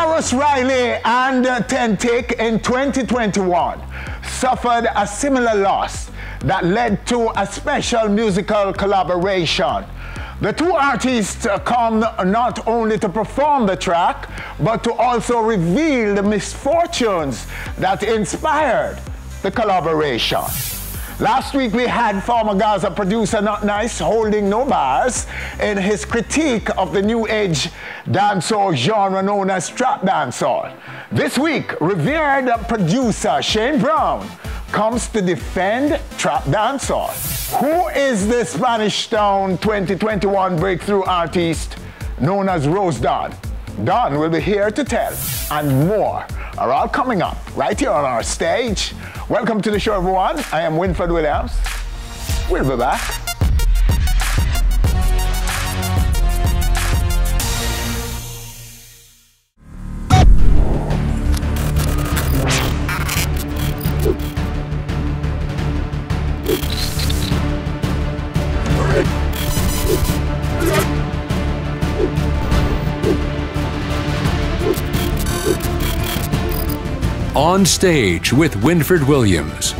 Tarrus Riley and Tentic in 2021 suffered a similar loss that led to a special musical collaboration. The two artists come not only to perform the track, but to also reveal the misfortunes that inspired the collaboration. Last week we had former Gaza producer Not Nice holding no bars in his critique of the new age dancehall genre known as trap dancehall. This week, revered producer Shane Brown comes to defend trap dancehall. Who is the Spanish Town 2021 breakthrough artist known as Rose Don? Don will be here to tell, and more are all coming up right here on our stage. Welcome to the show, everyone. I am Winfred Williams. We'll be back. On Stage with Winfred Williams.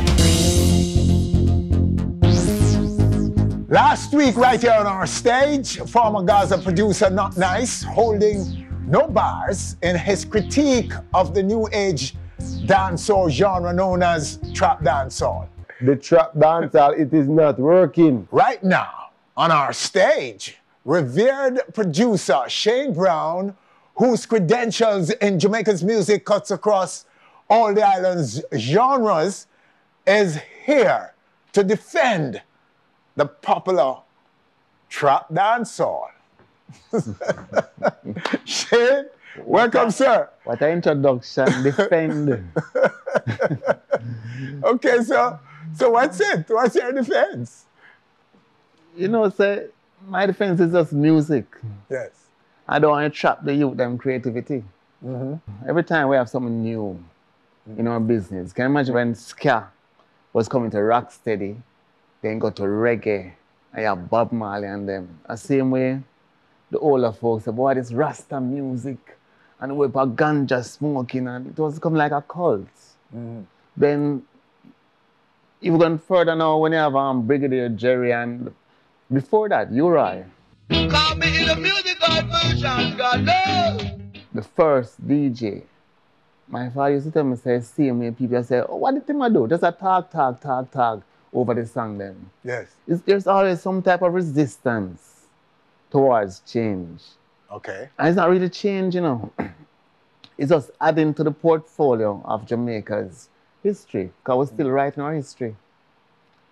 Last week, right here on our stage, former Gaza producer Not Nice holding no bars in his critique of the new age dancehall genre known as trap dancehall. The trap dancehall, it is not working. Right now, on our stage, revered producer Shane Brown, whose credentials in Jamaica's music cuts across all the island's genres, is here to defend the popular trap dancehall. Shane, welcome, sir. What an introduction, defend. Okay, so what's it? What's your defense? You know, sir, my defense is just music. Yes. I don't want to trap the youth, them creativity. Every time we have something new in our business. Can you imagine when ska was coming to rocksteady, then go to reggae, and you have Bob Marley and them. The same way, the older folks say, boy, this Rasta music, and we have ganja smoking, and it was coming like a cult. Then, even going further now, when you have Brigadier Jerry, and before that, Uri. Call me in the musical version, God knows. The first DJ. My father used to tell me, say, same way people say, oh, what did I do? Just a talk over the song then. Yes. There's always some type of resistance towards change. Okay. And it's not really change, you know. It's just adding to the portfolio of Jamaica's history, because we're still writing our history.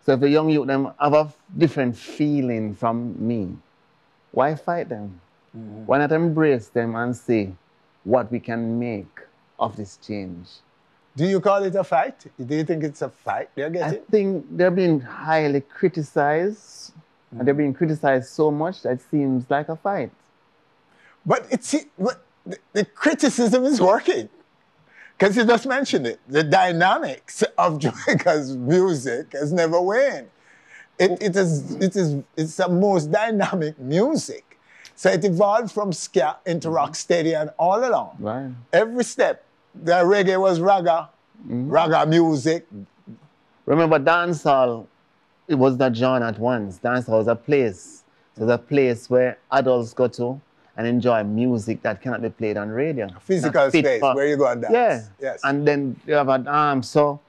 So if the young youth them have a different feeling from me, why fight them? Why not embrace them and say what we can make of this change? Do you call it a fight? Do you think it's a fight they're getting? I think they're being highly criticized, and they're being criticized so much that it seems like a fight. But the criticism is working. Because you just mentioned it. The dynamics of Jamaica's music has never waned. It's the most dynamic music. So it evolved from ska into rocksteady and all along. Right. Every step. The reggae was raga, raga music. Remember, dancehall, it was not genre at once. Dancehall was a place. It was a place where adults go to and enjoy music that cannot be played on radio. A physical space where you go and dance. Yeah. Yes. And then you have an arm, so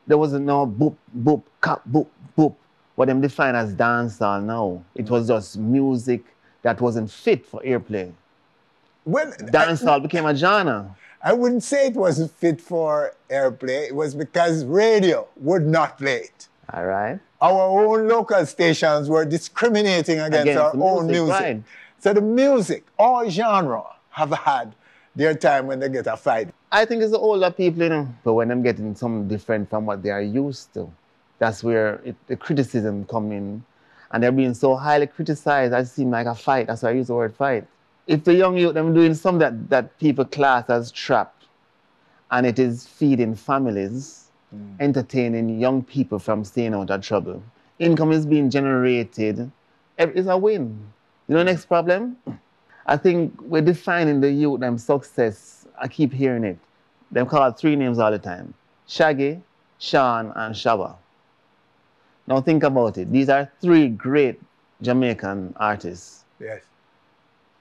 there wasn't no boop, boop, cap, boop, boop. What them define as dancehall now. It was just music that wasn't fit for airplay. Well, Dancehall became a genre. I wouldn't say it wasn't fit for airplay. It was because radio would not play it. All right. Our own local stations were discriminating against our own music. Right. So the music, all genre, have had their time when they get a fight. I think it's the older people, you know, but when I'm getting something different from what they are used to, that's where the criticism come in. And they're being so highly criticized, it seems like a fight. That's why I use the word fight. If the young youth, them doing something that people class as trap, and it is feeding families, entertaining young people from staying out of trouble, income is being generated, it's a win. You know the next problem? I think we're defining the youth and success I keep hearing it. They call 3 names all the time. Shaggy, Sean, and Shabba. Now think about it. These are 3 great Jamaican artists. Yes.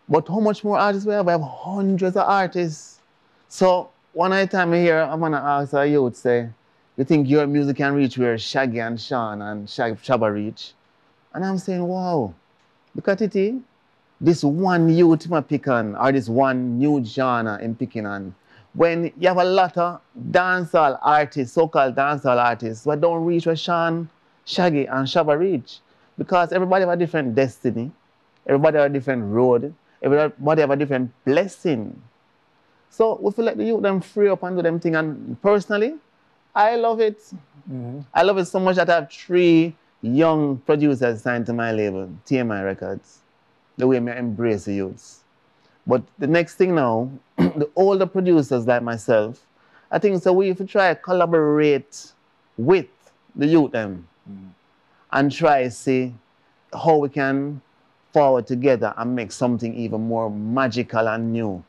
But how much more artists we have? We have hundreds of artists. So one night time here, I'm gonna ask a youth, say, you think your music can reach where Shaggy and Sean and Shabba reach? And I'm saying, wow, look at it. This one youth I'm picking, or this one new genre I'm picking on. When you have a lot of dancehall artists, so-called dancehall artists, but don't reach where Sean, Shaggy, and Shabba reach. Because everybody have a different destiny, everybody have a different road, everybody have a different blessing. So we feel like the youth them free up and do them thing. And personally, I love it. I love it so much that I have 3 young producers signed to my label, TMI Records. The way I embrace the youths. But the next thing now, the older producers like myself, I think so we have to try to collaborate with the youth them and try to see how we can forward together and make something even more magical and new.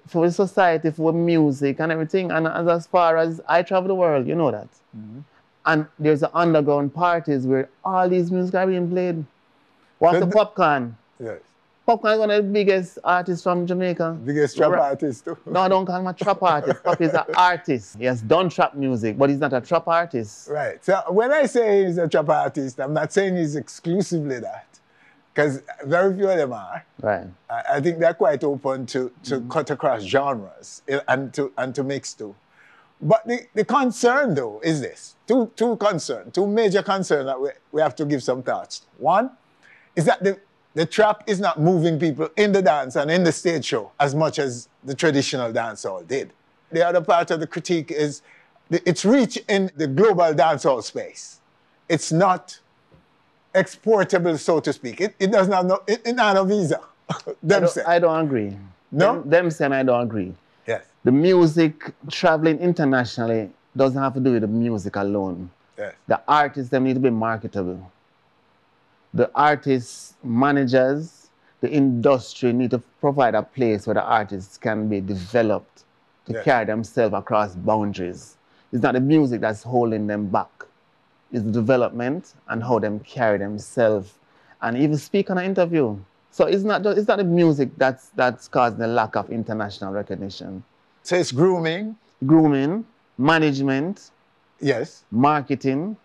For the society, for music and everything. And as far as I travel the world, you know that. And there's the underground parties where all these music are being played. What's the Popcorn? Yes. Popcorn is one of the biggest artists from Jamaica. Biggest trap artist too. No, I don't call him a trap artist. Pop is an artist. He has done trap music, but he's not a trap artist. Right. So when I say he's a trap artist, I'm not saying he's exclusively that. Because very few of them are. Right. I think they're quite open to cut across genres and to mix too. But the concern though is this. Two major concerns that we have to give some thoughts to. One is that the trap is not moving people in the dance and in the stage show as much as the traditional dancehall did. The other part of the critique is its reach in the global dancehall space. It's not exportable, so to speak. It does not have it not a visa. I don't agree. No? Them saying I don't agree. Yes. The music traveling internationally doesn't have to do with the music alone. Yes. The artists, them need to be marketable. The artists, managers, the industry need to provide a place where the artists can be developed to carry themselves across boundaries. It's not the music that's holding them back. It's the development and how them carry themselves and even speak on an interview. So it's not the music that's causing the lack of international recognition. So it's grooming. Grooming, management. Yes. Marketing.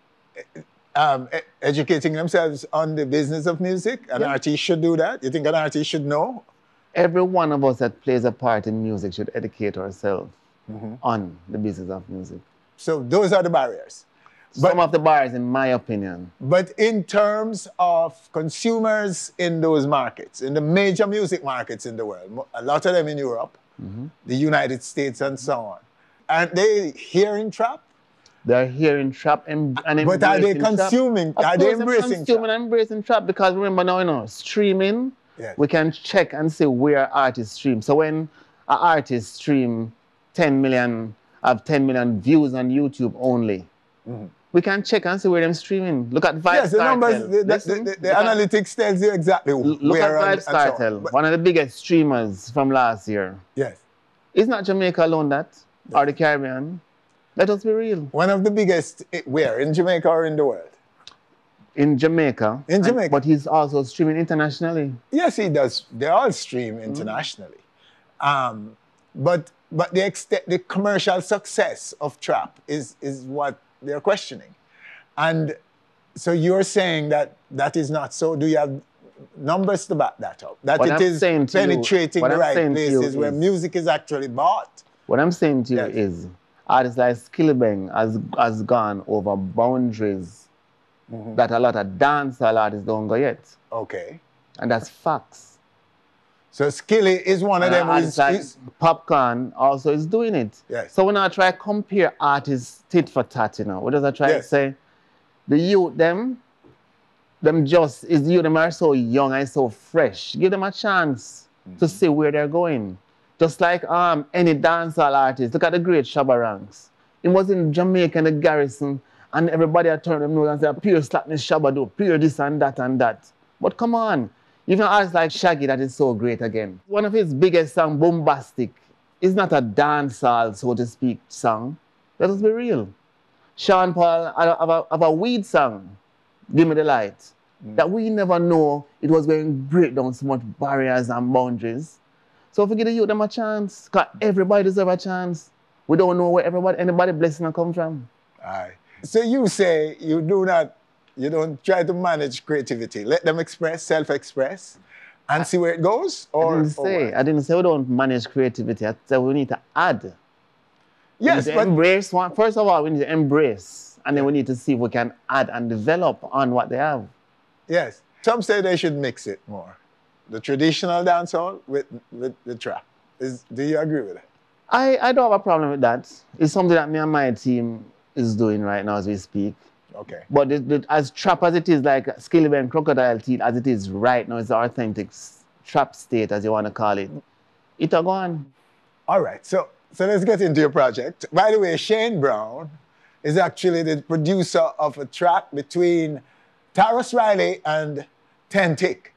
Educating themselves on the business of music. An artist should do that. You think an artist should know? Every one of us that plays a part in music should educate ourselves on the business of music. So those are the barriers. Some of the barriers, in my opinion. But in terms of consumers in those markets, in the major music markets in the world, a lot of them in Europe, the United States and so on, aren't they hearing trap? They're hearing trap and but are they consuming? Trap. Are they embracing consuming trap? and embracing trap because remember now, streaming, we can check and see where artists stream. So when an artist stream 10 million views on YouTube only, we can check and see where they're streaming. Look at Vibes Yes, the Cartel. numbers, the analytics tells you exactly look where at Vibes Cartel, one of the biggest streamers from last year. Yes. It's not Jamaica alone or the Caribbean. Let us be real. One of the biggest, where? In Jamaica or in the world? In Jamaica. In Jamaica. But he's also streaming internationally. Yes, he does. They all stream internationally. But the commercial success of trap is what they're questioning. And so you're saying that is not so. Do you have numbers to back that up? That it is penetrating the right places where music is actually bought? What I'm saying to you is artists like Skillibeng has gone over boundaries that a lot of dancehall artists don't go yet. Okay. And that's facts. So Skilly is one of them. Like Popcorn also is doing it. Yes. So when I try to compare artists tit for tat, what does I try to say? The youth, them are so young and so fresh. Give them a chance to see where they're going. Just like any dancehall artist. Look at the great Shabba Ranks. It was in Jamaica in the Garrison, and everybody had turned them nose and said, pure slackness Shabba do, pure this and that and that. But come on. Even artists like Shaggy, that is so great again. One of his biggest songs, Bombastic, it's not a dancehall, so to speak, song. Let us be real. Sean Paul have a weed song, Give Me the Light, that we never know it was going to break down so much barriers and boundaries. So if we give the youth them a chance, because everybody deserves a chance. We don't know where anybody blessing come from. Aye. So you say you don't try to manage creativity. Let them express, self-express, and see where it goes? I didn't say we don't manage creativity. I said we need to add. Yes, we need to embrace one. First of all, we need to embrace, and then we need to see if we can add and develop on what they have. Yes. Some say they should mix it more. The traditional dancehall with the trap. Do you agree with that? I don't have a problem with that. It's something that me and my team is doing right now as we speak. Okay. But as trap as it is, like Skilly and Crocodile Teeth as it is right now, it's the authentic trap state, as you want to call it. It'll go on. All right. So let's get into your project. By the way, Shane Brown is actually the producer of a track between Tarrus Riley and Tentic.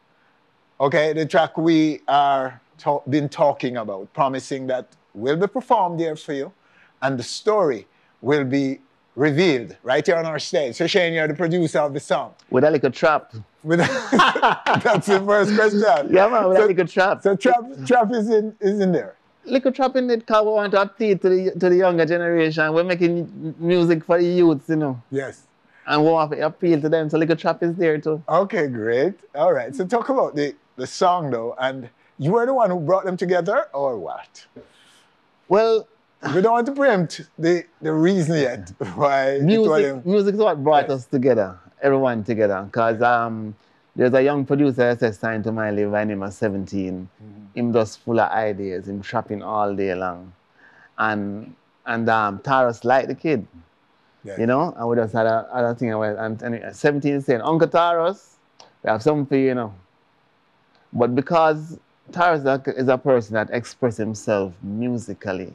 Okay, the track we are been talking about, promising that will be performed there for you, and the story will be revealed right here on our stage. So Shane, you're the producer of the song. With a little trap. That's the first question. Yeah, man, with a little trap. So trap is in there. Little trap in it, because we want to appeal to the younger generation. We're making music for the youths, you know. Yes. And we want to appeal to them, so little trap is there too. Okay, great. All right. So talk about the song though, and you were the one who brought them together, or what? Well, we don't want to preempt the reason yet why music is what brought us together, everyone together. Because there's a young producer that's signed to my label by name of 17. Him just full of ideas, him trapping all day long. And Tarrus liked the kid. Yeah. You know, and we just had a thing, and 17 is saying, Uncle Tarrus, we have something for you, you know. But because Tarrus is a person that expresses himself musically,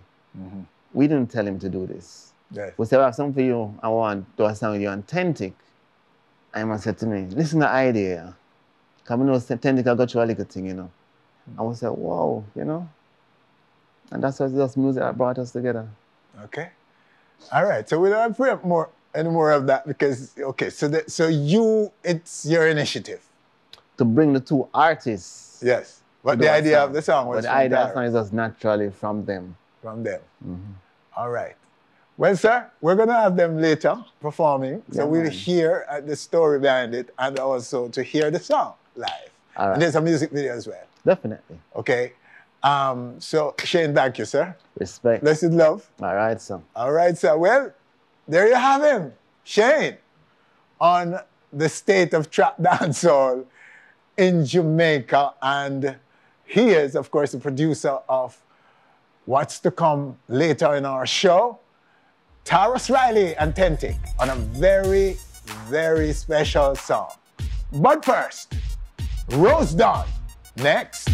we didn't tell him to do this. Yes. We said, we have something for you, I want to do a song with you authentic. And he said to me, listen to the idea. Because we know authentic, I got you a little thing, you know. And we said, wow, you know. And that's why just music that brought us together. Okay. All right. So we don't have to preempt any more of that because, okay, so it's your initiative. To bring the two artists. Yes. But the idea of the song was from the idea of the song is just naturally from them. From them. All right. Well, sir, we're going to have them later performing. So we'll hear the story behind it and also to hear the song live. All right. And there's a music video as well. Definitely. Okay. So, Shane, thank you, sir. Respect. Blessed love. All right, sir. All right, sir. Well, there you have him, Shane, on the state of trap dancehall in Jamaica. And he is, of course, the producer of what's to come later in our show, Tarrus Riley and Tentic, on a very, very special song. But first, Rose Dawn, next.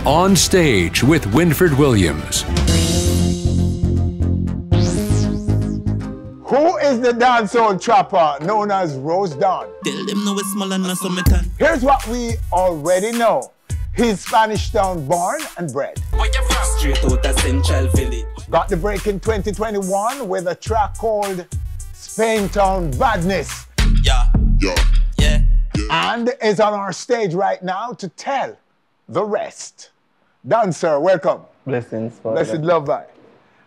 On Stage with Winfred Williams. Who is the dancehall trapper known as Rose Dawn? Tell them no it's small and not so me can. Here's what we already know. He's Spanish Town born and bred. Straight out of Central Village. Got the break in 2021 with a track called Spain Town Badness. Yeah. And is on our stage right now to tell the rest. Dancer, welcome. Blessings. Blessed love, bye.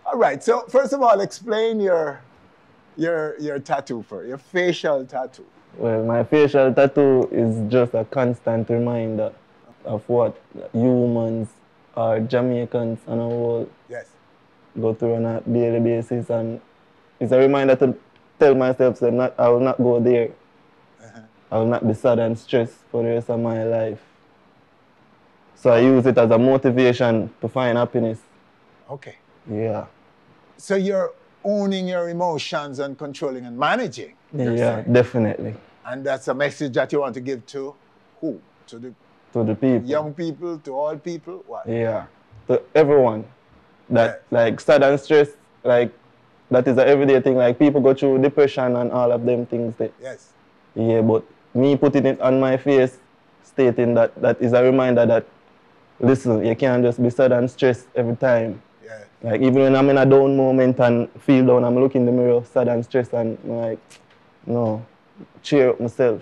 All right, so first of all, explain your tattoo your facial tattoo. Well, my facial tattoo is just a constant reminder of what humans or Jamaicans and all go through on a daily basis, and it's a reminder to tell myself that I will not go there. I will not be sad and stressed for the rest of my life. So I use it as a motivation to find happiness. Okay. Yeah. So you're owning your emotions and controlling and managing. Yeah, definitely. And that's a message that you want to give to who? To the people. Young people, to all people? What? Yeah, to everyone. That Yeah. like sad and stress, like that is an everyday thing. Like people go through depression and all of them things. Yes. Yeah, but me putting it on my face, stating that is a reminder that, listen, you can't just be sad and stressed every time. Yeah. Like even when I'm in a down moment and feel down, I'm looking in the mirror, sad and stressed, and I'm like, no, cheer up myself.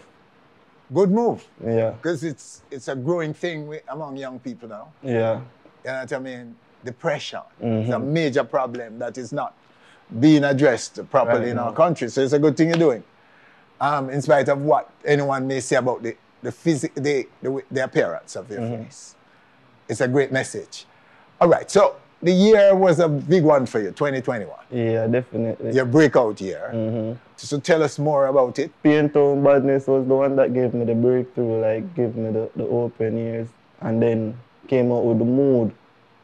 Good move. Yeah. Because it's a growing thing among young people now. Yeah. You know what I mean? Depression is a major problem that is not being addressed properly in our country. So it's a good thing you're doing. In spite of what anyone may say about the appearance of your face. It's a great message. All right, so the year was a big one for you, 2021. Yeah, definitely. Your breakout year. So tell us more about it. Pain Town Badness was the one that gave me the breakthrough, like gave me the open ears, and then came out with the Mood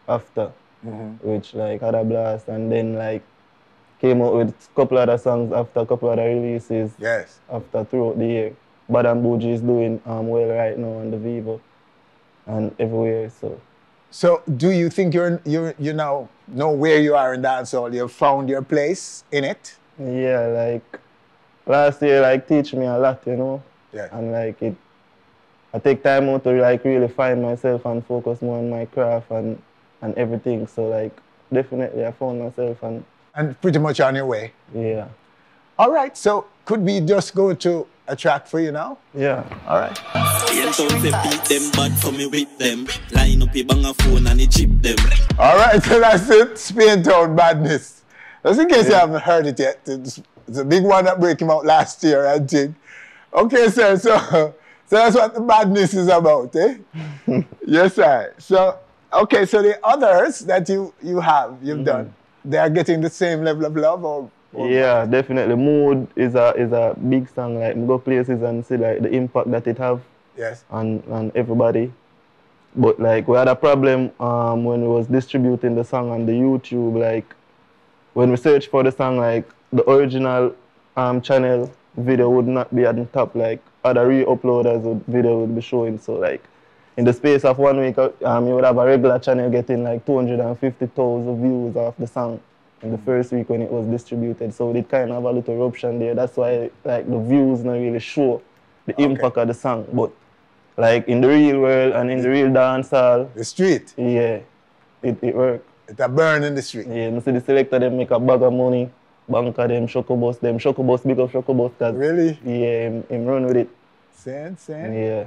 after, which like had a blast, and then like came out with a couple other songs after, a couple other releases. Yes. After throughout the year. Bad and Bougie is doing well right now on the Vivo and everywhere. So do you think you now know where you are in dancehall? You've found your place in it? Yeah, like last year like teach me a lot, you know. Yeah. And like I take time out to like really find myself and focus more on my craft and everything. So like definitely I found myself and pretty much on your way. Yeah. All right, so could we just go to a track for you now? Yeah. All right. Beat them bad for me with them. Line up your bang a phone and it chip them. All right, so that's it. Spain Town Badness. Just in case you haven't heard it yet, it's a big one that broke him out last year, I think. Okay, sir, so that's what the badness is about, eh? Yes, sir. So, okay, so the others that you've done, they are getting the same level of love or yeah, definitely. Mood is a big song. Like, we go places and see like the impact that it have. Yes. On everybody. But like we had a problem when we was distributing the song on the YouTube. Like when we search for the song, like the original channel video would not be at the top. Like other re-uploaders video would be showing. So like in the space of 1 week, you would have a regular channel getting like 250,000 views of the song in the first week when it was distributed. So it kind of have a little eruption there. That's why like the views not really show the impact of the song. But like in the real world and in the real dancehall, the street, yeah, it work. It a burn in the street. Yeah, you see the selector them make a bag of money, banker them, Shokobus, big up Shokobus. Really? Yeah, him run with it. Same. Yeah.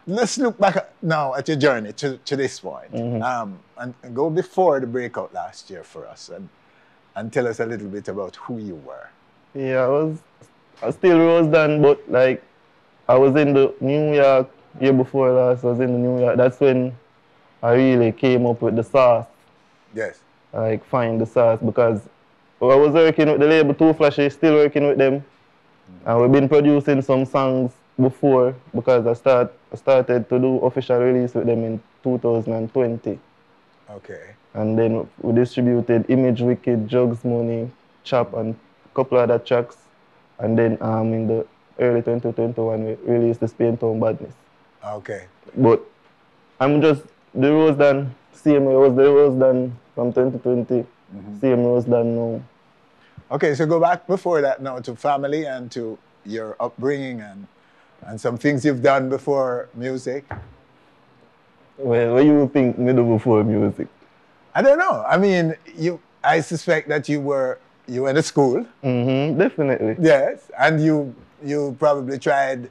Let's look back now at your journey to this point, and go before the breakout last year for us, and tell us a little bit about who you were. Yeah, I still was done, but like I was in the New York. Year before last, I was in the New York. That's when I really came up with the sauce. Yes. Like find the sauce because I was working with the label Too Flashy, still working with them. And we've been producing some songs before because I started to do official release with them in 2020. Okay. And then we distributed Image Wicked, Jugs Money, Chop, and a couple other tracks. And then in the early 2021, we released the Spain Town Badness. Okay. But I'm just, the rose done, same was the rose done from 2020, same rose done now. Okay, so go back before that now to family and to your upbringing and some things you've done before music. Well, what do you think me do before music? I don't know. I mean, I suspect that you went to school. Definitely. Yes, and you probably tried.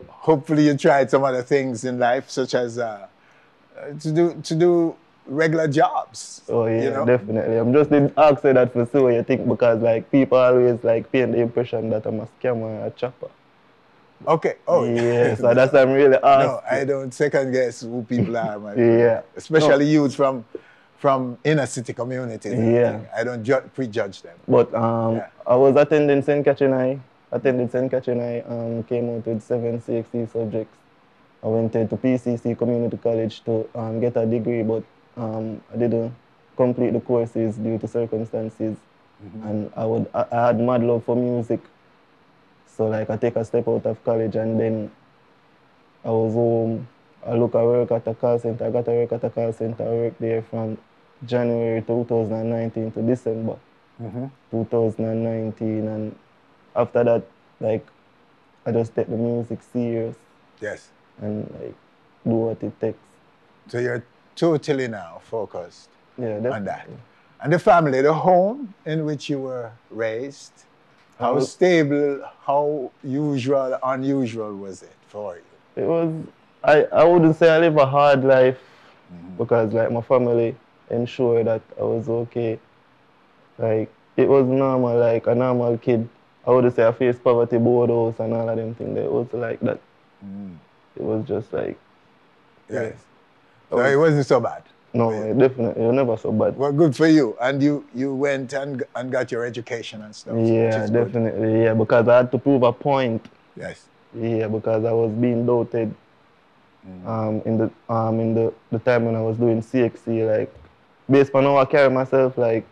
Hopefully, you tried some other things in life, such as to do regular jobs. Oh yeah, you know? Definitely. I'm just asking that for see what you think because like people always like paint the impression that I'm a scammer or a chopper. Okay. Oh yeah. So that's what I'm really asking. No, I don't second guess who people are, my yeah. Especially youths from inner city communities. Yeah. I don't prejudge them. But I was attending St. Catherine High. Came out with 7 CXC subjects. I went to PCC Community College to get a degree, but I didn't complete the courses due to circumstances. And I had mad love for music. So like I take a step out of college and then I was home. I work at a call center. I got to work at a call center. I worked there from January 2019 to December 2019. And after that, like, I just take the music serious. Yes. And like, do what it takes. So you're totally now focused on that. And the family, the home in which you were raised, how stable, how usual, unusual was it for you? It was, I wouldn't say I live a hard life because like my family ensured that I was okay. Like, it was normal, like a normal kid. I wouldn't say I faced poverty, board house and all of them things. It was like that. It was just like... Yes. So it wasn't so bad? No, definitely. It was never so bad. Well, good for you. And you went and got your education and stuff. Yeah, definitely. Yeah, because I had to prove a point. Yes. Yeah, because I was being doubted in the time when I was doing CXC. Like, based on how I carry myself, like,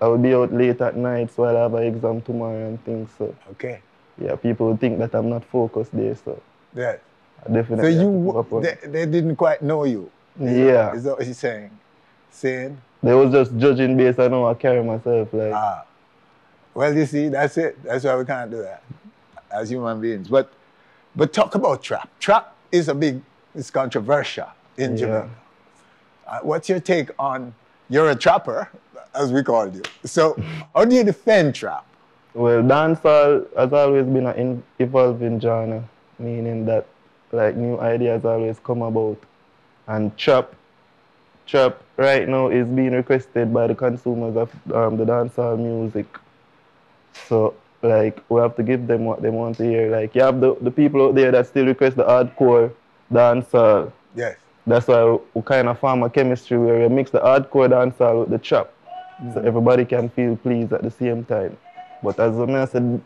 I would be out late at night, so I'll have an exam tomorrow and things. So okay. Yeah, people would think that I'm not focused there. So yeah, I definitely. So they didn't quite know you. Is that what you're saying? They was just judging based on how I carry myself. Like. Well, you see, that's it. That's why we can't do that as human beings. But talk about trap. Trap is it's controversial in Jamaica. What's your take on? You're a trapper, as we called you. So how do you defend trap? Well, dancehall has always been an evolving genre, meaning that like new ideas always come about. And trap right now is being requested by the consumers of the dancehall music. So like we have to give them what they want to hear. Like you have the people out there that still request the hardcore dancehall. Yes. That's why we kind of form a chemistry where we mix the hardcore dancehall with the trap. So everybody can feel pleased at the same time. But as I said,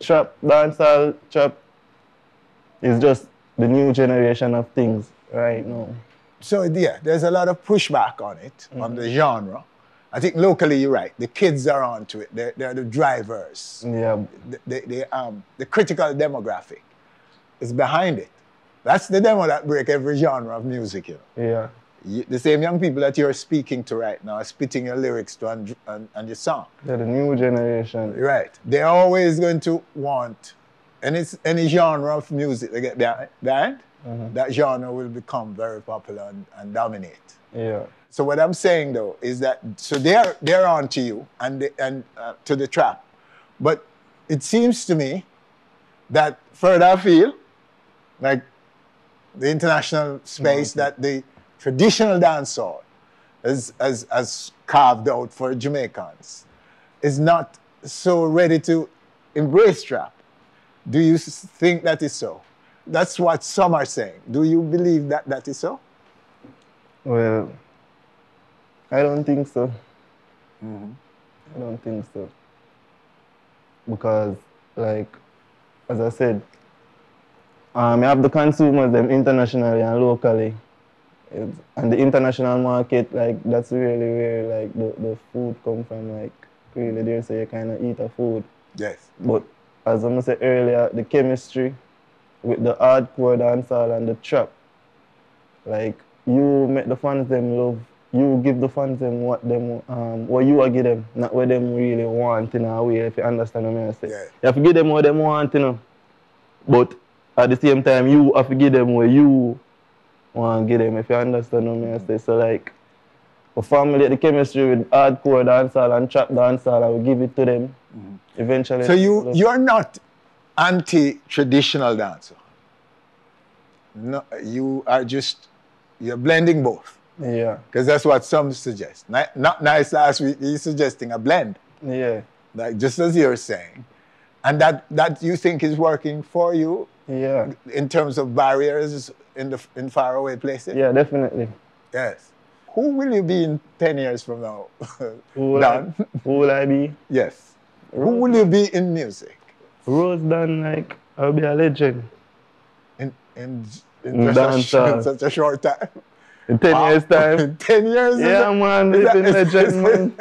dancehall trap is just the new generation of things right now. So yeah, there's a lot of pushback on it, on the genre. I think locally you're right. The kids are onto it. They're the drivers. Yeah. The critical demographic is behind it. That's the demo that break every genre of music, you know. Yeah. The same young people that you're speaking to right now are spitting your lyrics to and your song. They're the new generation. Right. They're always going to want any genre of music they get behind, that genre will become very popular and dominate. Yeah. So what I'm saying though is that they're on to you and to the trap, but it seems to me that further afield, like the international space that the traditional dancehall has carved out for Jamaicans is not so ready to embrace trap. Do you think that is so? That's what some are saying. Do you believe that that is so? Well, I don't think so. I don't think so. Because, like, as I said, you have the consumers, them internationally and locally. And the international market, like, that's really where, like, the food come from, like, really there, so you kind of eat a food. Yes. But, as I said earlier, the chemistry with the hardcore dancehall and the trap, like, you make the fans them love, you give the fans them what you are give them, not what them really want in a way, if you understand what I say. Yeah. You have to give them what them want, you know. But at the same time, you have to give them what you want to give them, if you understand what I say. So like, we formulate the chemistry with hardcore dancehall and trap dancehall, I will give it to them. Eventually. So you're not anti-traditional dancehall. No, you're blending both. Yeah. Because that's what some suggest. Not nice last week, he's suggesting a blend. Yeah. Like just as you're saying. And that you think is working for you? Yeah. In terms of barriers in faraway places? Yeah, definitely. Yes. Who will you be in 10 years from now? Who will I be? Yes. Who will you be in music? Rose done, like, I'll be a legend. In such a short time? In 10 years' time? In 10 years? Yeah, man, living legend, man.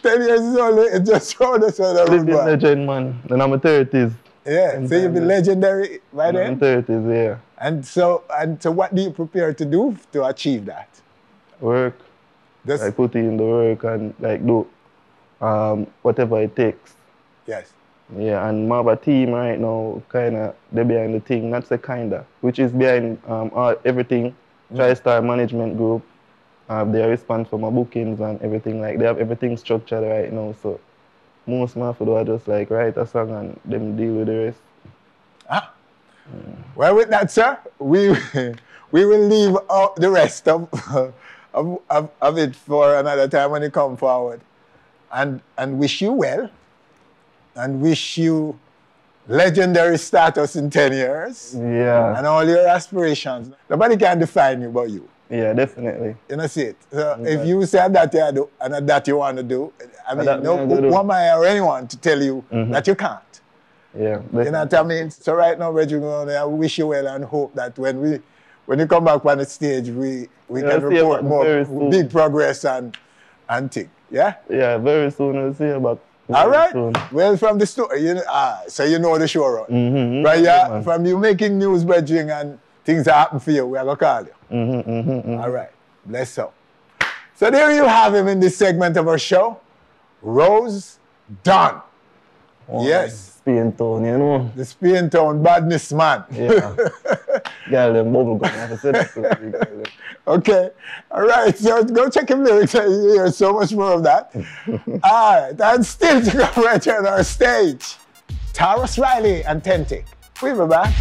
10 years is only, it just showed us where the road living legend, man. Then I'm a 30s. Yeah, so you'll be legendary by then? 30s, yeah. And so what do you prepare to do to achieve that? Work. I put in the work and like do whatever it takes. Yes. Yeah, and I have a team right now, kinda, they're behind the thing, not the kinda, which is behind everything. TriStar Management Group. They are responsible for my bookings and everything, like they have everything structured right now, so most of my do are just like write a song and them deal with the rest. Ah. Well, with that, sir, we will leave the rest of it for another time when you come forward. And wish you well, and wish you legendary status in 10 years. Yeah. And all your aspirations. Nobody can define you but you. Yeah, definitely. You know, see it. So if you say that you do and that you want to do, I mean, who am I or anyone to tell you that you can't? Yeah. Definitely. You know what I mean? So right now, Reggie, I wish you well and hope that when you come back on the stage, we can report more big progress and things. Yeah? Yeah, very soon we'll see about. All right. Soon. Well, from the story, so you know the show run. Right, yeah, from you making news, Reggie, and things that happen for you, we are going to call you. All right. Bless up. So there you have him in this segment of our show. Rose Dunn. Oh, Yes. Spain Town, you know. The Spain Town badness man. Yeah. Girl, them bubble gum. I have to say that. Okay. All right. So go check him lyrics. You hear so much more of that. All right. And still to come right here on our stage, Tarrus Riley and Tentic. We'll be back.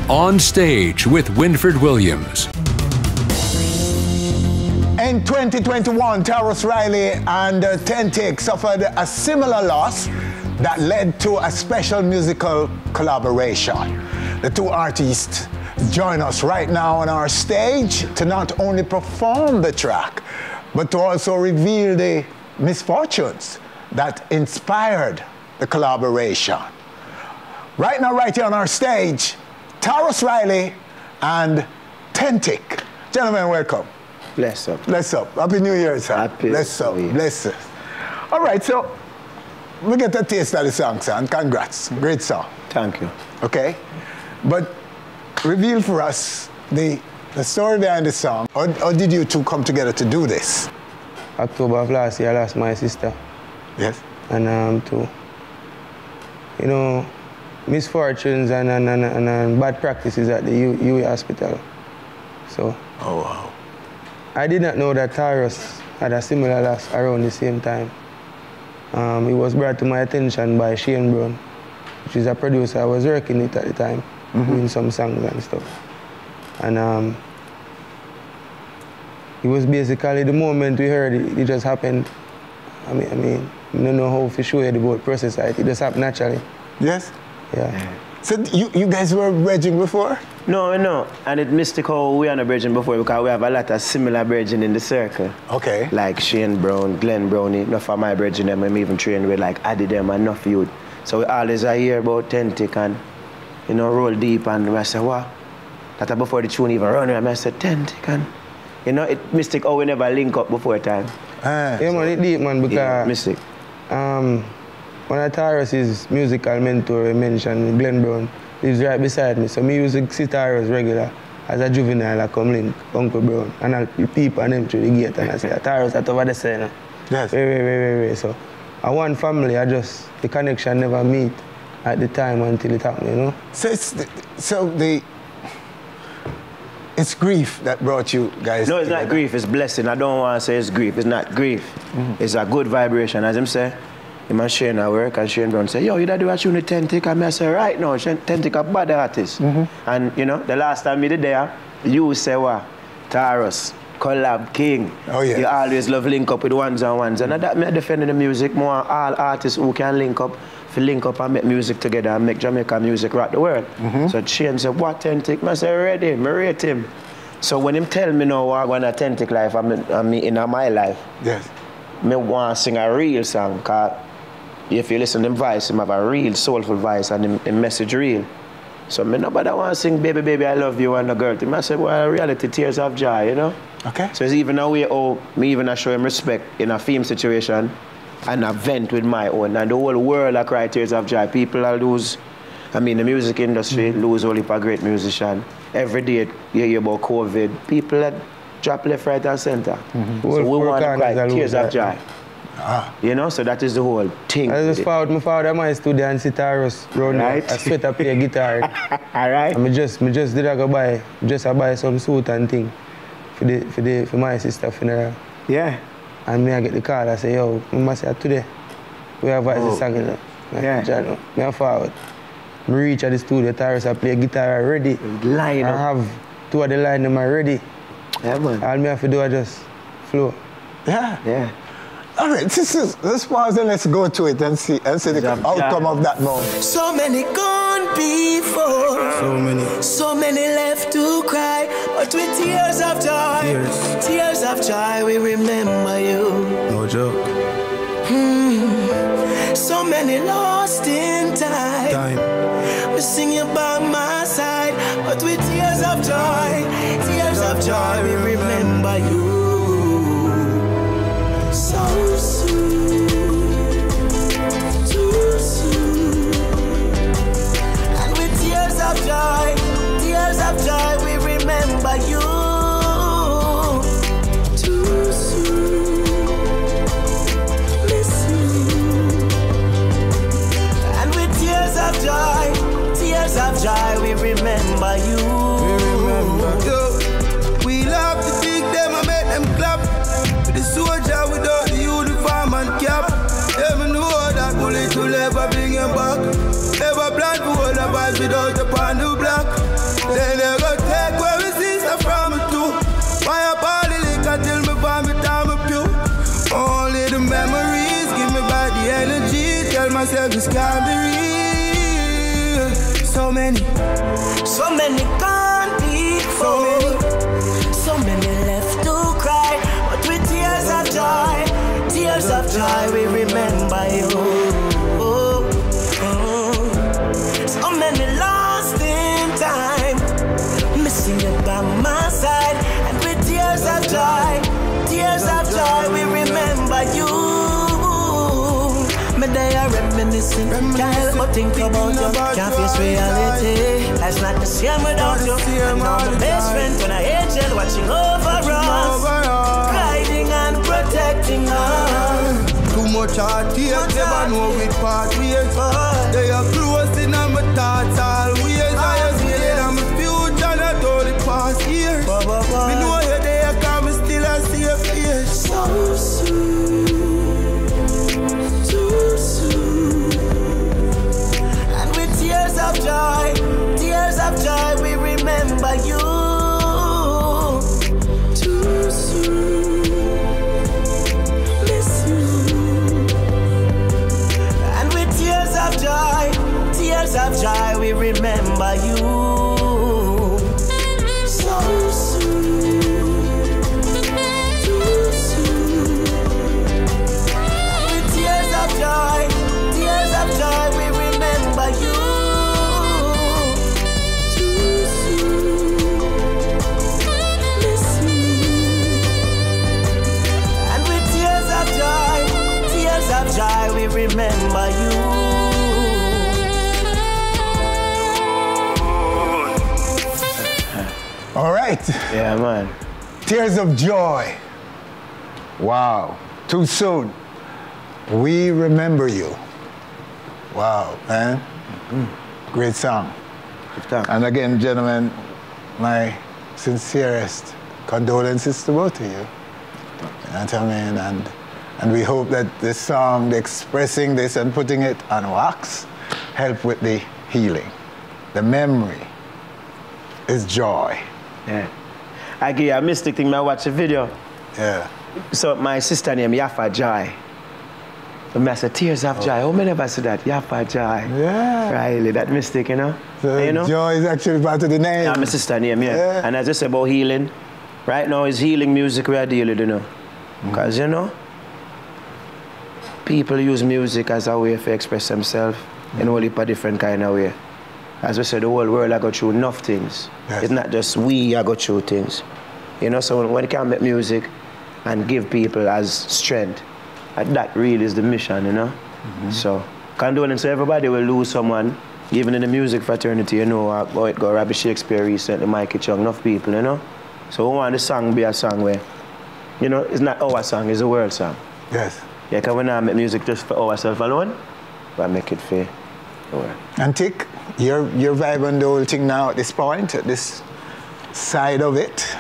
On Stage with Winfred Williams. In 2021, Tarrus Riley and Tentic suffered a similar loss that led to a special musical collaboration. The two artists join us right now on our stage to not only perform the track, but to also reveal the misfortunes that inspired the collaboration. Right now, right here on our stage, Tarrus Riley and Tentic. Gentlemen, welcome. Bless up. Bless up. Happy New Year, sir. Happy Bless up. Bless us. All right, so we get a taste of the song, sir, and congrats. Great song. Thank you. Okay? But reveal for us the story behind the song. Or did you two come together to do this? October of last year, I lost my sister. Yes. And to, you know, misfortunes and bad practices at the UE hospital. So. Oh, wow. I did not know that Tarrus had a similar loss around the same time. It was brought to my attention by Shane Brown, which is a producer. I was working it at the time, doing some songs and stuff. And it was basically the moment we heard it, it just happened. I mean, I don't know how to show you the whole process. It just happened naturally. Yes? Yeah. So you guys were bridging before? No. And it mystic how we are not bridging before because we have a lot of similar bridging in the circle. Okay. Like Shane Brown, Glenn Brown, enough of my bridging them, I'm even trained with like Addy them and enough youth. So we always hear about Tentic and, you know, roll deep and I say, what? That before the tune even run, and I said, Tentic and, you know, it mystic how we never link up before time. Yeah, man, it deep, man, because... Yeah, mystic. One of Tarrus' musical mentor, I mentioned, Glenn Brown, lives right beside me. So me used to see Tarrus regular. As a juvenile, I come link Uncle Brown. And I'll peep on him through the gate and I say, Tarrus, that's over the scene. Yes. Very. So, I one family, the connection never meet at the time until it happened, you know? It's grief that brought you guys No, it's together. not grief, it's blessing. I don't want to say it's grief, it's not grief. It's a good vibration, as him say. Him and Shane at work, and Shane Brown say, yo, you do a tune with Tentic? And I say, right now, Tentic a bad artist. And, you know, the last time we did there, you say what? Tarrus, collab king. Oh, yeah. You always love link up with ones and ones. And that me defending the music more, all artists who can link up and make music together and make Jamaica music rock the world. So Shane said, what Tentic? I say, ready, I rate him. So when him tell me now what I'm going to Tentic life, I'm in my life. Yes. me want to sing a real song, because if you listen to them voice, him have a real soulful voice and the message real. So me nobody want to sing Baby Baby I Love You and the girl. I say, well, reality, tears of joy, you know? Okay. So it's even a way how me even show him respect in a film situation and a vent with my own. And the whole world I cry tears of joy. People are lose, I mean the music industry lose only for a great musician. Every day you hear about COVID. People that drop left, right and center. So we want to cry tears of joy. You know, so that is the whole thing. I just found my father, my studio and see Tarrus round right. I sweat up play guitar. Alright. And me just did I go buy some suit and thing for my sister funeral. Yeah. And me I get the call, I say, yo, I say today we have this song, you know. Yeah. John, me I forward. Me reach at the studio, Tarrus I play guitar already. Line up. I have 2 of the line them already. Yeah, man. All me have to do is just flow. Yeah. Yeah. All right, let's pause and let's go to it and see the outcome of that moment. So many gone before, so many left to cry, but with tears of joy, we remember you. No joke. So many lost in time. We sing you by my side, but with tears of joy, we remember you. So soon, too soon. And with tears of joy, we remember you. Too soon, miss you. And with tears of joy, we remember you. We love to dig them and make them clap. The soldier without the uniform and cap. Never know that bullet will never bring him back. Never plan to hold a ball without a pan to black. They never take where we sister from it too. Why up all the liquor till me vomit down my pew. Only the memories give me back the energy. Tell myself this can't be real. So many can't be full. So many left to cry, but with tears of joy, we remember you. So many lost in time, missing you by my side, and with tears of joy, we remember you. Me they are reminiscing, can't help but think about you. Can't face reality, life's not the same without you. And now my best friend, when I angel watching over us, guiding and protecting us. Too much heart here, never know which part we are. They are close in my thoughts always. I am feeling I'm a future, not all the past years. Me know you there, come still I see your face. So soon. Tears of joy, we remember you. Too soon, miss you. And with tears of joy, we remember you. So soon, too soon. And with tears of joy, we remember you. Joy, we remember you. All right. Yeah, man. Tears of joy. Wow. Too soon. We remember you. Wow, man. Great song. And again, gentlemen, my sincerest condolences to both of you. You know what I mean? And we hope that this song, expressing this and putting it on wax, help with the healing. The memory is joy. Yeah. I give you a mystic thing, I watch a video. Yeah. So my sister named Yafa Joy. So I said, tears of joy. How many of us say that? Yafa Joy. Yeah. Really, that mystic, you know? So you know? Joy is actually part of the name. Yeah, my sister name, yeah. And I just about healing. Right now, it's healing music we are dealing with, you know? Because, you know, people use music as a way to express themselves in a heap of different kind of way. As we said, the whole world I go through enough things. Yes. It's not just we I go through things. You know, so when you can make music and give people as strength, that really is the mission, you know? So, condolence to everybody will lose someone, even in the music fraternity, you know, how it got Robbie Shakespeare recently, Mikey Chung, enough people, you know? So we want the song be a song where, you know, it's not our song, it's a world song. Yes. Yeah, because we not make music just for ourselves alone, but make it for the world. And Tick, you're vibing the whole thing now at this point, at this side of it?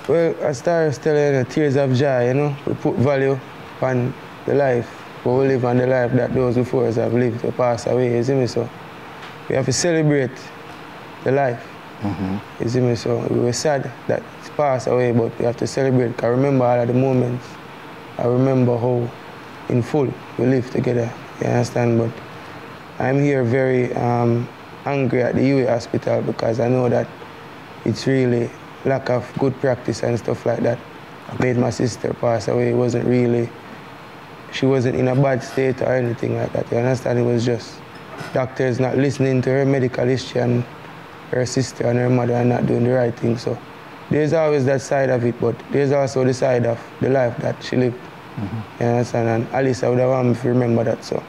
Well, as Tarrus telling you, tears of joy, you know, we put value on the life, but we live on the life that those before us have lived or passed away, you see me? So we have to celebrate the life, you see me? So we were sad that it's passed away, but we have to celebrate. I remember all of the moments. I remember how in full we live together, you understand? But I'm here very angry at the UA hospital because I know that it's really lack of good practice and stuff like that made my sister pass away. It wasn't really, she wasn't in a bad state or anything like that, you understand? It was just doctors not listening to her medical history and her sister and her mother and not doing the right thing. So there's always that side of it, but there's also the side of the life that she lived. You understand? And Alice, I would have wanted to remember that, so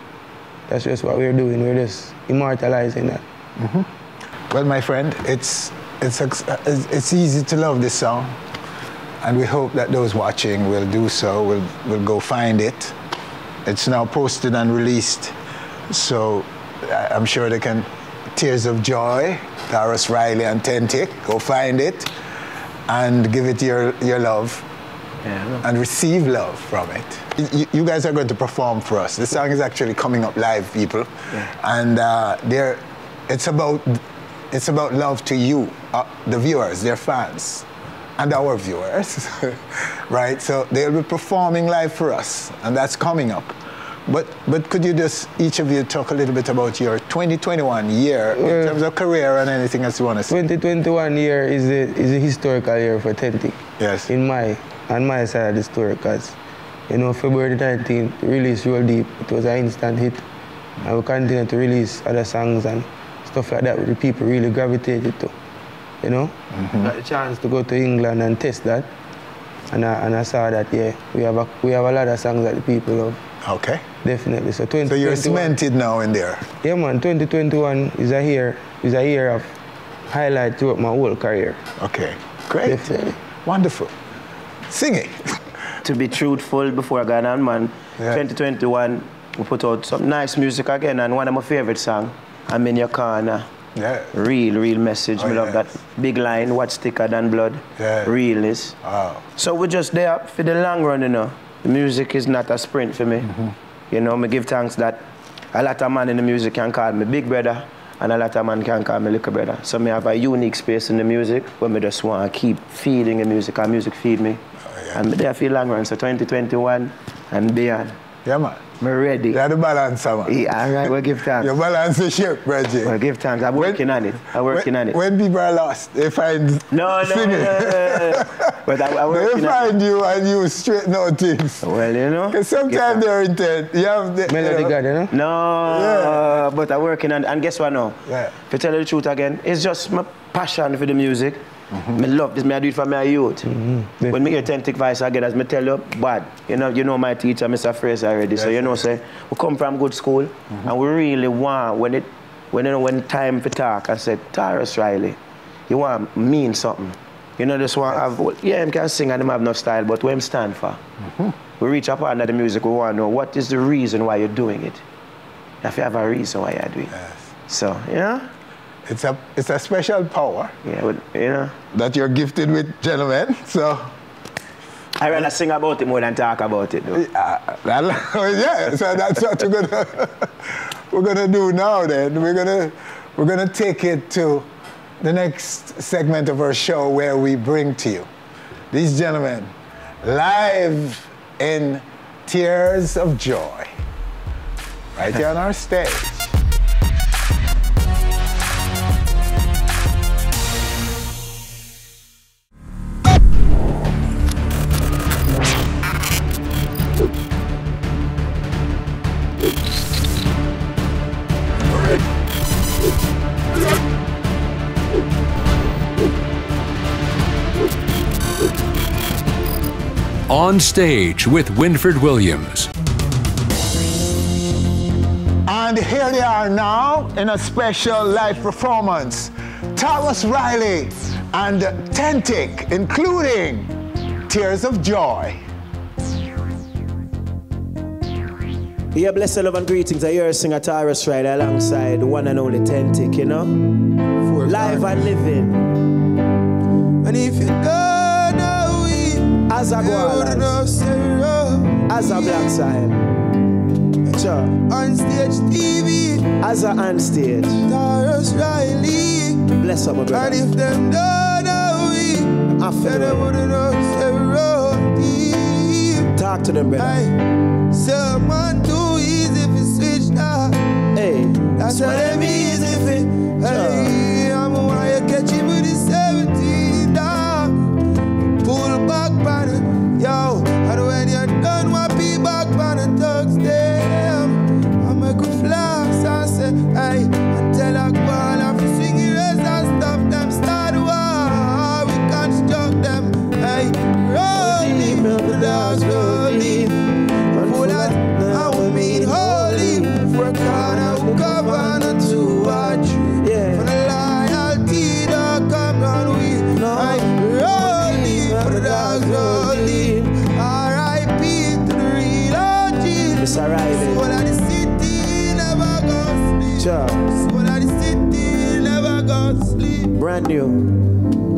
that's just what we're doing. We're just immortalizing that. Well, my friend, it's easy to love this song, and we hope that those watching will do so, will go find it. It's now posted and released, so I'm sure they can, Tears of Joy, Tarrus Riley and Tentic, go find it and give it your love. And receive love from it. You guys are going to perform for us. The song is actually coming up live, people, and it's about love to you, the viewers, their fans, and our viewers, right? So they'll be performing live for us, and that's coming up. But could you just, each of you, talk a little bit about your 2021 year in terms of career and anything else you want to say? 2021 year is a historical year for Tentic. Yes. On my side of the story, because, you know, February 19th, release Roll Deep, it was an instant hit. And we continue to release other songs and stuff like that, which the people really gravitated to, you know? Got the chance to go to England and test that. And I saw that, yeah, we have a lot of songs that the people love. Okay. Definitely. So you're cemented now in there? Yeah, man, 2021 is a year of highlight throughout my whole career. Okay, great. Definitely. Wonderful. Sing it. To be truthful, before I got on, man, 2021, we put out some nice music again, and one of my favorite songs, I'm in Your Corner. Yeah. Real message. I love that big line, what's thicker than blood? Yeah. Realness. Wow. So we're just there for the long run, you know. The music is not a sprint for me. You know, I give thanks that a lot of men in the music can call me big brother, and a lot of men can call me little brother. So I have a unique space in the music where I just want to keep feeding the music, and music feed me. And there feel long run, so 2021 and beyond. Yeah, man. I'm ready. You're the balance, man. Yeah, all right, we'll give thanks. You balance the ship, Reggie. We'll give thanks. I'm working on it. When people are lost, they find singing. But I'm working they find you and you straighten out things. Well, you know. Because sometimes they're intent. You have the melody God, you know? No, but I'm working on it. And guess what now? Yeah. To tell you the truth again, it's just my passion for the music. I love this. I do it for my youth. When I hear Tentic voice again, as I tell you, bad. You know my teacher, Mr. Fraser already. Yes, so you know, say we come from good school, and we really want when time for talk. I said, Tarrus Riley, you want mean something. You know, just want have him can sing and him have no style, but what him stand for. We reach up under the music. We want to know what is the reason why you're doing it. If you have a reason why you're doing it. Yes. So you know. It's a special power, you know, that you're gifted with, gentlemen. So I rather sing about it more than talk about it. Yeah, so that's what we're gonna do now. Then we're gonna take it to the next segment of our show where we bring to you these gentlemen live in Tears of Joy, right here on our stage. On Stage with Winfred Williams. And here they are now in a special live performance. Tarrus Riley and Tentic, including Tears of Joy. Yeah, blessed love and greetings. I hear a singer Tarrus Riley alongside the one and only Tentic, you know? Live and living. And if you don't know it, as a Gualas, as a Black Sign, sure. Onstage TV, as a Onstage, Tarrus Riley, bless up my brother. And if them don't know it, then they wouldn't know zero deep. Talk to them, brother. Aye. Someone too easy if you switch that. Hey, that's what them easy if it. Hey, I'm why you catch him with the 17 dog. Pull back banner, yo. And when you're done, what be back banner thugs them. I make a flash and say, hey, and tell a girl if you swing your race and stop them, start war. We construct them, hey, rolling, the dogs rolling. For that, I will mean holy. For a corner, governor to watch. Yeah. For the loyalty that come on with. I'm rolling, for the dogs rolling. R.I.P. to the real OG. Mr. Riley. Soul of the city never go sleep. Sure. Soul of the city never go sleep. Brand new.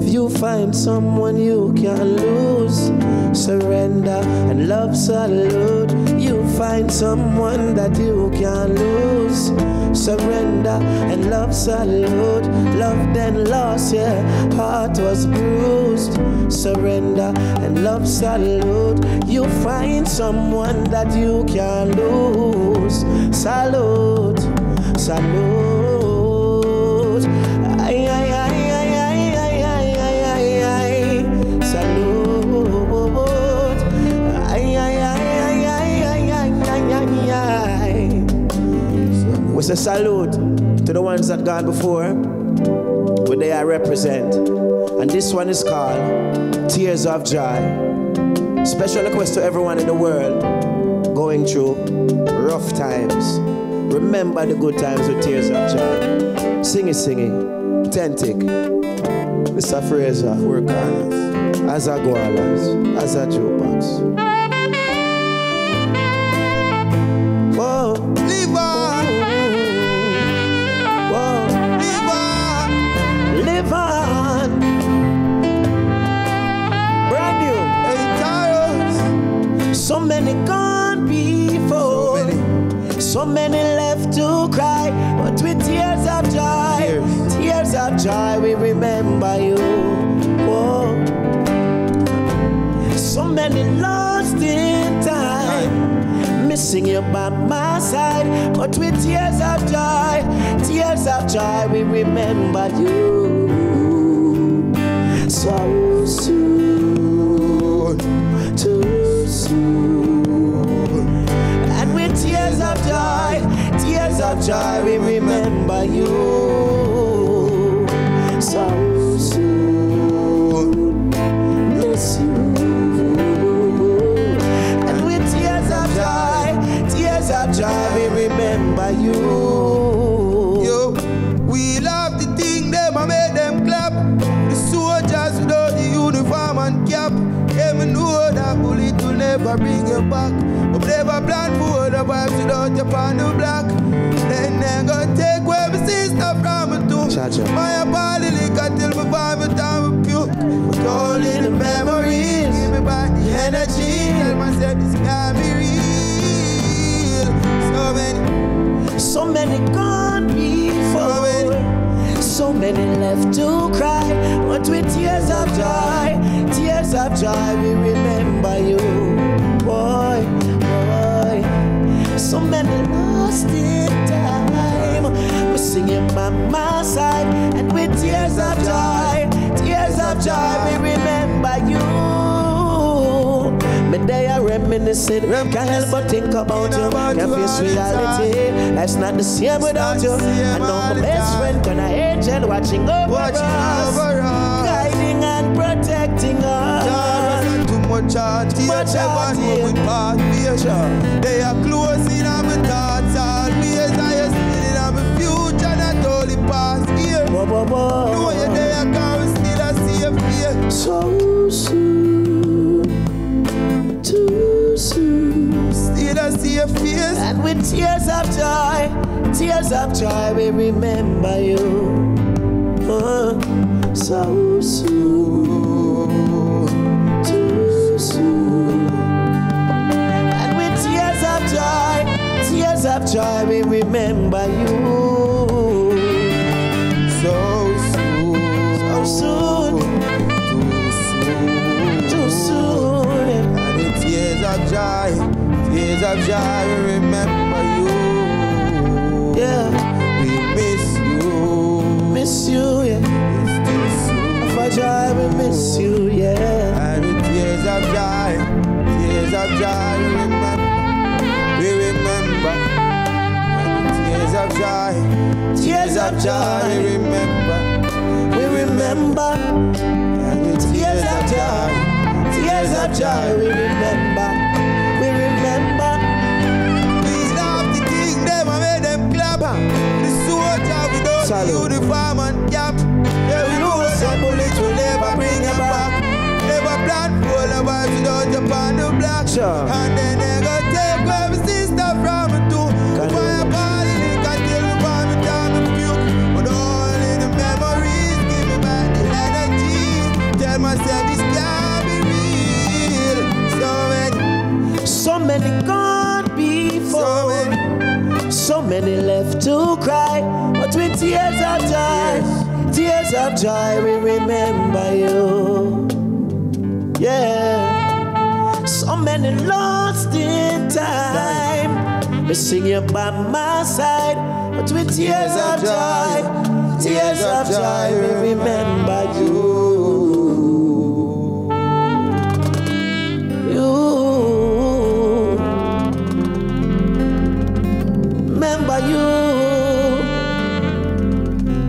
If you find someone you can lose, surrender and love salute. You find someone that you can lose, surrender and love salute. Love then lost, yeah, heart was bruised. Surrender and love salute. You find someone that you can lose, salute, salute. Ay, ay, ay, ay, ay, ay, ay, ay, ay, ay. Salute. Ay, ay, ay, ay, ay, ay, ay, ay, ay, ay. We say salute to the ones that gone before, where they are represent. And this one is called Tears of Joy. Special request to everyone in the world going through rough times. Remember the good times with Tears of Joy. Sing it, Tentic, Mr. Fraser, Four corners, as a Gualas, as a jukebox. Whoa. Live on. Whoa. Live on. Live on. Brand new. Hey, Tarrus. So many gone before. So many left to cry. But with tears of joy, tears of joy, we remember you. Whoa. So many lost in time, missing you by my side. But with tears of joy, we remember you. So soon, too soon. And with tears of joy, we remember you. So soon, miss you. And with tears of joy, we remember you. Yo, we love the thing them and make them clap. The soldiers without the uniform and cap. Them know that bullet will never bring you back. But never plan for the vibes without your pan the black. Then they go take away my sister from me too. My body liquor till my vibe time with puke. But all in the memories, give me back the energy. Tell myself this can't be real. So many gone before. So many left to cry. But with tears of joy, we remember you. Boy, boy. So many lost in time, missing you by my side. And with tears of joy, we remember you. Me they are reminiscing, can't help but think about you. Can't face reality, life's not the same without you. I know my best friend, an angel watching over us, guiding and protecting us. much heartache. Never with part vision. They are close in my thoughts always. I still in my future, not only past year. No, you're there, come still I see a fear. So soon, too soon. Still I see a face. And with tears of joy, we remember you. So soon, too soon. And with tears of joy, we remember you. So soon, too soon. And with tears of joy, we remember you. Yeah, we miss you, yeah. For joy, we miss you, yeah. And with tears of joy, we remember. And with tears of joy, we remember. And with tears of joy, we remember. We love the king, them and made them clap. The soldier without the uniform and cap. Yeah, we know some bullets will never bring you back. Never plan for the vibes without you on the block. And then they go take my sister from me too. Fire calling me, can tell me from me down the puke. But all in the memories, give me back the energy. Tell myself this can't be real. So many gone before. So many left to cry. But with tears of joy, we remember you. Yeah. So many lost in time. We sing you by my side. But with tears of joy, we remember you. Remember you.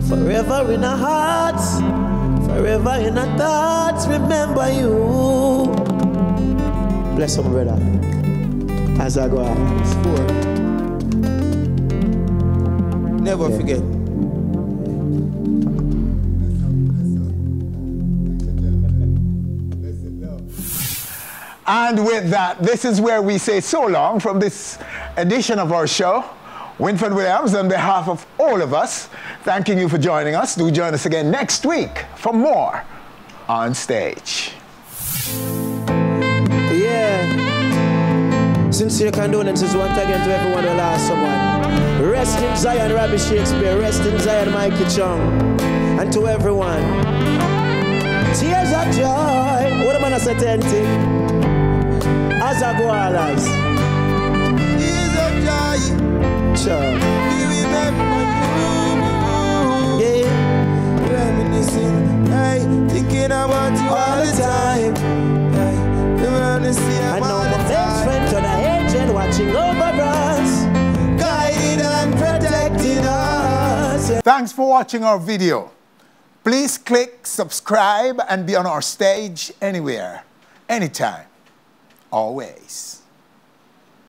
Forever in our hearts, forever in our thoughts, remember you. Bless my brother. As I go out. Never forget. And with that, this is where we say so long from this edition of our show. Winfred Williams, on behalf of all of us, thanking you for joining us. Do join us again next week for more On Stage. Yeah. Sincere condolences once again to everyone who lost someone. Rest in Zion, Rabbi Shakespeare. Rest in Zion, Mikey Chung. And to everyone, tears of joy. What am I saying? As I go alas. Tears of joy. Sure. We remember you. Yeah. Reminiscing. Hey, thinking about you all the time. Hey, reminiscing. I know my best friend to the agent watching over us, guiding and protecting us. Thanks for watching our video. Please click subscribe and be on our stage anywhere, anytime, always.